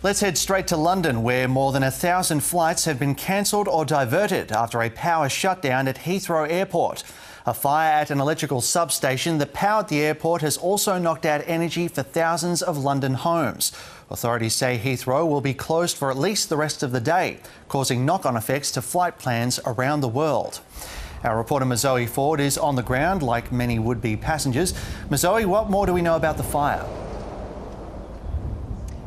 Let's head straight to London, where more than 1,000 flights have been cancelled or diverted after a power shutdown at Heathrow Airport. A fire at an electrical substation that powered the airport has also knocked out energy for thousands of London homes. Authorities say Heathrow will be closed for at least the rest of the day, causing knock-on effects to flight plans around the world. Our reporter Mazoe Ford is on the ground, like many would-be passengers. Mazoe, what more do we know about the fire?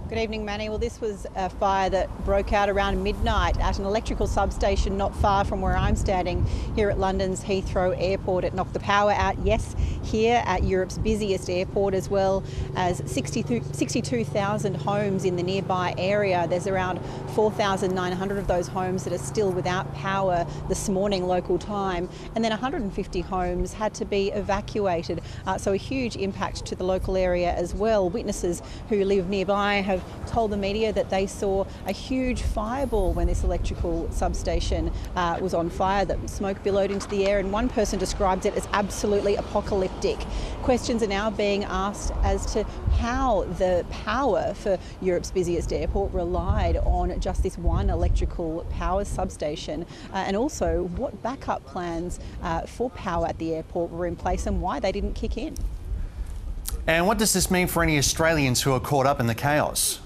Good evening, Manny. Well, this was a fire that broke out around midnight at an electrical substation not far from where I'm standing here at London's Heathrow Airport. It knocked the power out, yes, here at Europe's busiest airport, as well as 62,000 homes in the nearby area. There's around 4,900 of those homes that are still without power this morning local time, and then 150 homes had to be evacuated. So a huge impact to the local area as well. Witnesses who live nearby have told the media that they saw a huge fireball when this electrical substation was on fire, that smoke billowed into the air, and one person described it as absolutely apocalyptic. Questions are now being asked as to how the power for Europe's busiest airport relied on just this one electrical power substation, and also what backup plans for power at the airport were in place and why they didn't kick in. And what does this mean for any Australians who are caught up in the chaos?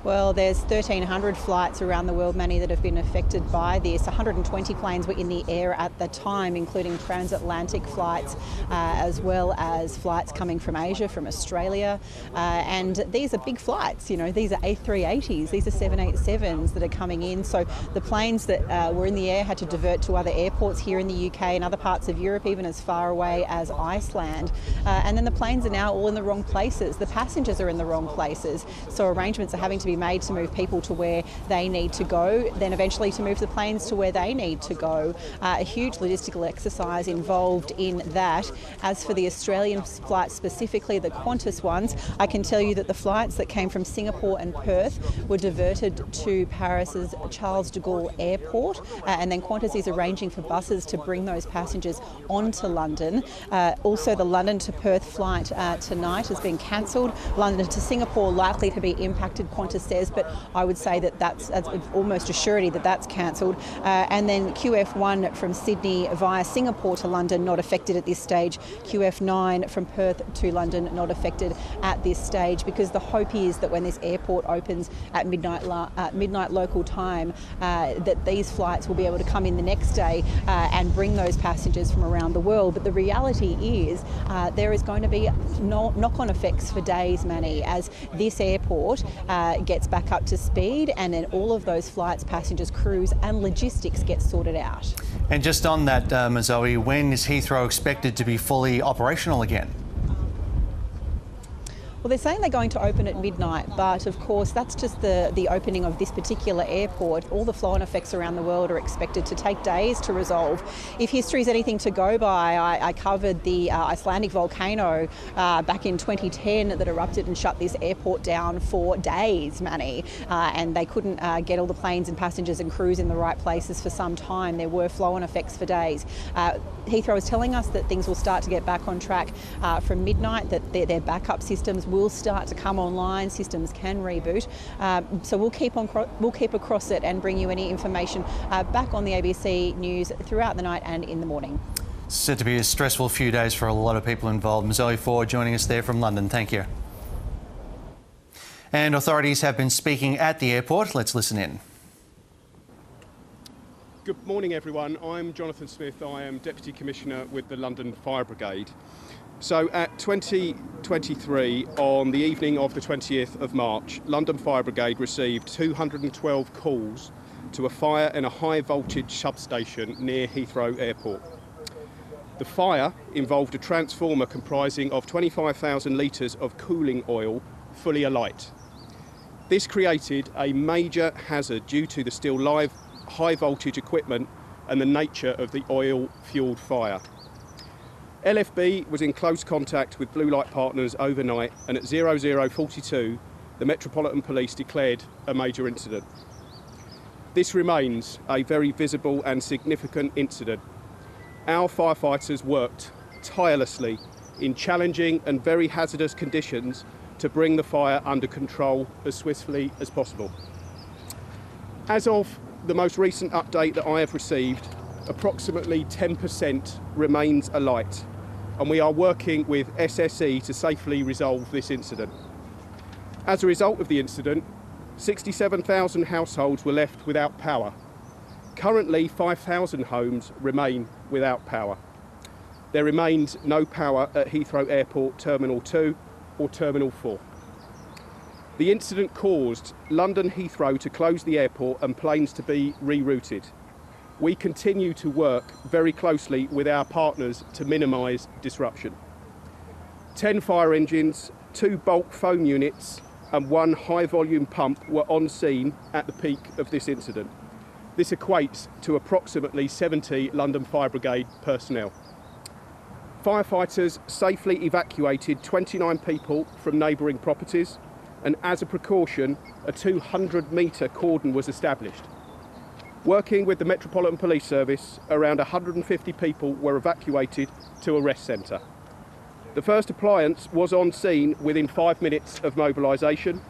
Well, there's 1,300 flights around the world, Manny, that have been affected by this. 120 planes were in the air at the time, including transatlantic flights, as well as flights coming from Asia, from Australia. And these are big flights, you know, these are A380s, these are 787s that are coming in. So the planes that were in the air had to divert to other airports here in the UK and other parts of Europe, even as far away as Iceland. And then the planes are now all in the wrong places. The passengers are in the wrong places. So arrangements are having to be made to move people to where they need to go, then eventually to move the planes to where they need to go. A huge logistical exercise involved in that. As for the Australian flights, specifically the Qantas ones, I can tell you that the flights that came from Singapore and Perth were diverted to Paris's Charles de Gaulle Airport, and then Qantas is arranging for buses to bring those passengers onto London. Also, the London to Perth flight tonight has been cancelled. London to Singapore likely to be impacted, Qantas says, but I would say that that's almost a surety that that's cancelled. And then QF1 from Sydney via Singapore to London not affected at this stage. QF9 from Perth to London not affected at this stage, because the hope is that when this airport opens at midnight local time, that these flights will be able to come in the next day and bring those passengers from around the world. But the reality is there is going to be knock-on effects for days, Manny, as this airport gets back up to speed, and then all of those flights, passengers, crews and logistics get sorted out. And just on that, Mazoe, when is Heathrow expected to be fully operational again? Well, they're saying they're going to open at midnight, but of course that's just the opening of this particular airport. All the flow-on effects around the world are expected to take days to resolve. If history is anything to go by, I covered the Icelandic volcano back in 2010 that erupted and shut this airport down for days, Manny, and they couldn't get all the planes and passengers and crews in the right places for some time. There were flow-on effects for days. Heathrow is telling us that things will start to get back on track from midnight, that their backup systems will start to come online, systems can reboot. So we'll keep across it and bring you any information back on the ABC News throughout the night and in the morning. Said to be a stressful few days for a lot of people involved. Mazoe Ford joining us there from London. Thank you. And authorities have been speaking at the airport. Let's listen in. Good morning, everyone. I'm Jonathan Smith. I am Deputy Commissioner with the London Fire Brigade. So at 2023, on the evening of the 20th of March, London Fire Brigade received 212 calls to a fire in a high voltage substation near Heathrow Airport. The fire involved a transformer comprising of 25,000 litres of cooling oil fully alight. This created a major hazard due to the still live high voltage equipment and the nature of the oil-fuelled fire. LFB was in close contact with Blue Light Partners overnight, and at 0042 the Metropolitan Police declared a major incident. This remains a very visible and significant incident. Our firefighters worked tirelessly in challenging and very hazardous conditions to bring the fire under control as swiftly as possible. As of the most recent update that I have received, approximately 10% remains alight, and we are working with SSE to safely resolve this incident. As a result of the incident, 67,000 households were left without power. Currently, 5,000 homes remain without power. There remains no power at Heathrow Airport Terminal 2 or Terminal 4. The incident caused London Heathrow to close the airport and planes to be rerouted. We continue to work very closely with our partners to minimise disruption. 10 fire engines, 2 bulk foam units and 1 high-volume pump were on scene at the peak of this incident. This equates to approximately 70 London Fire Brigade personnel. Firefighters safely evacuated 29 people from neighbouring properties, and as a precaution, a 200-metre cordon was established. Working with the Metropolitan Police Service, around 150 people were evacuated to a rest centre. The first appliance was on scene within 5 minutes of mobilisation.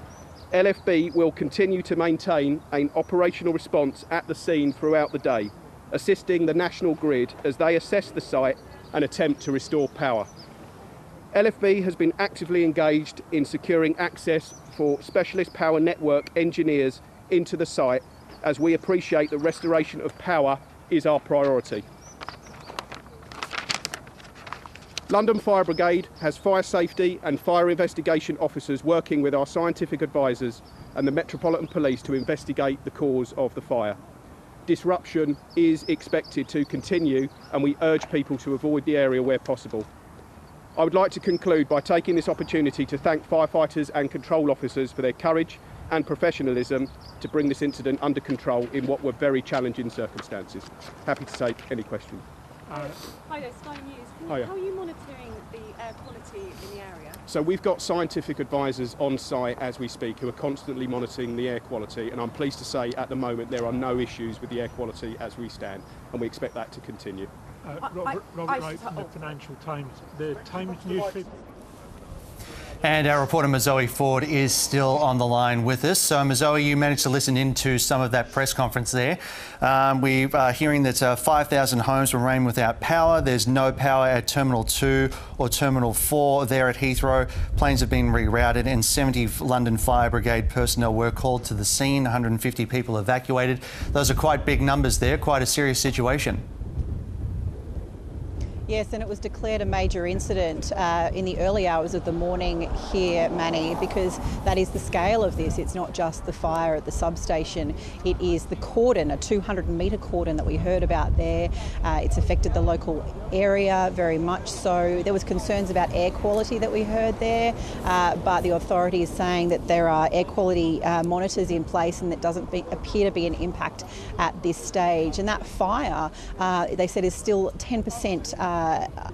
LFB will continue to maintain an operational response at the scene throughout the day, assisting the national grid as they assess the site and attempt to restore power. LFB has been actively engaged in securing access for specialist power network engineers into the site, as we appreciate that restoration of power is our priority. London Fire Brigade has fire safety and fire investigation officers working with our scientific advisors and the Metropolitan Police to investigate the cause of the fire. Disruption is expected to continue, and we urge people to avoid the area where possible. I would like to conclude by taking this opportunity to thank firefighters and control officers for their courage and professionalism to bring this incident under control in what were very challenging circumstances. Happy to take any questions. Hi there, Sky News. Hiya. How are you monitoring the air quality in the area? So we've got scientific advisors on site as we speak who are constantly monitoring the air quality, and I'm pleased to say at the moment there are no issues with the air quality as we stand, and we expect that to continue. Robert Wright from the Financial Times. The Times newspaper. And our reporter Mazoe Ford is still on the line with us. So Mazoe, you managed to listen into some of that press conference there. We are hearing that 5,000 homes remain without power. There's no power at Terminal 2 or Terminal 4 there at Heathrow. Planes have been rerouted and 70 London Fire Brigade personnel were called to the scene, 150 people evacuated. Those are quite big numbers there, quite a serious situation. Yes, and it was declared a major incident in the early hours of the morning here, Manny, because that is the scale of this. It's not just the fire at the substation, it is the cordon, a 200-metre cordon that we heard about there. It's affected the local area very much so. There was concerns about air quality that we heard there, but the authority is saying that there are air quality monitors in place and that doesn't appear to be an impact at this stage. And that fire, they said, is still 10%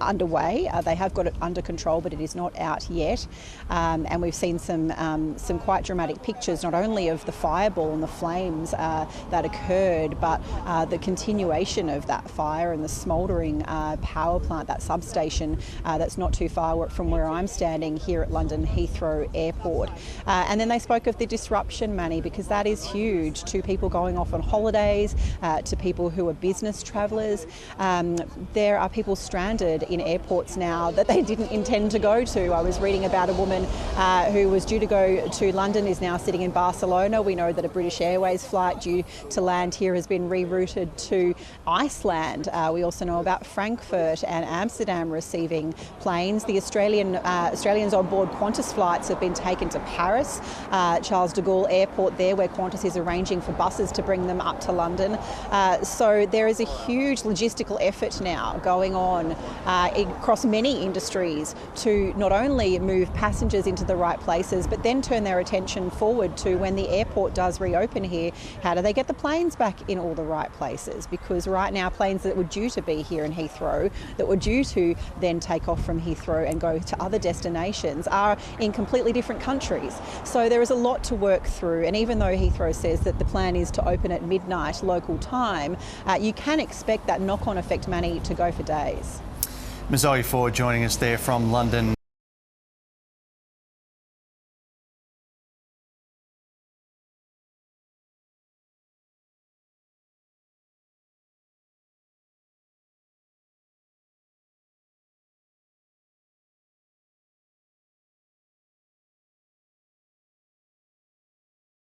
underway. They have got it under control, but it is not out yet. And we've seen some quite dramatic pictures, not only of the fireball and the flames that occurred, but the continuation of that fire and the smouldering power plant, that substation that's not too far from where I'm standing here at London Heathrow Airport. And then they spoke of the disruption, Manny, because that is huge to people going off on holidays, to people who are business travellers. There are people stranded in airports now that they didn't intend to go to. I was reading about a woman who was due to go to London, is now sitting in Barcelona. We know that a British Airways flight due to land here has been rerouted to Iceland. We also know about Frankfurt and Amsterdam receiving planes. The Australians on board Qantas flights have been taken to Paris, Charles de Gaulle Airport there, where Qantas is arranging for buses to bring them up to London. So there is a huge logistical effort now going on across many industries to not only move passengers into the right places, but then turn their attention forward to when the airport does reopen here, how do they get the planes back in all the right places? Because right now planes that were due to be here in Heathrow, that were due to then take off from Heathrow and go to other destinations, are in completely different countries. So there is a lot to work through, and even though Heathrow says that the plan is to open at midnight local time, you can expect that knock-on effect, Manny, to go for days. Mazoe Ford joining us there from London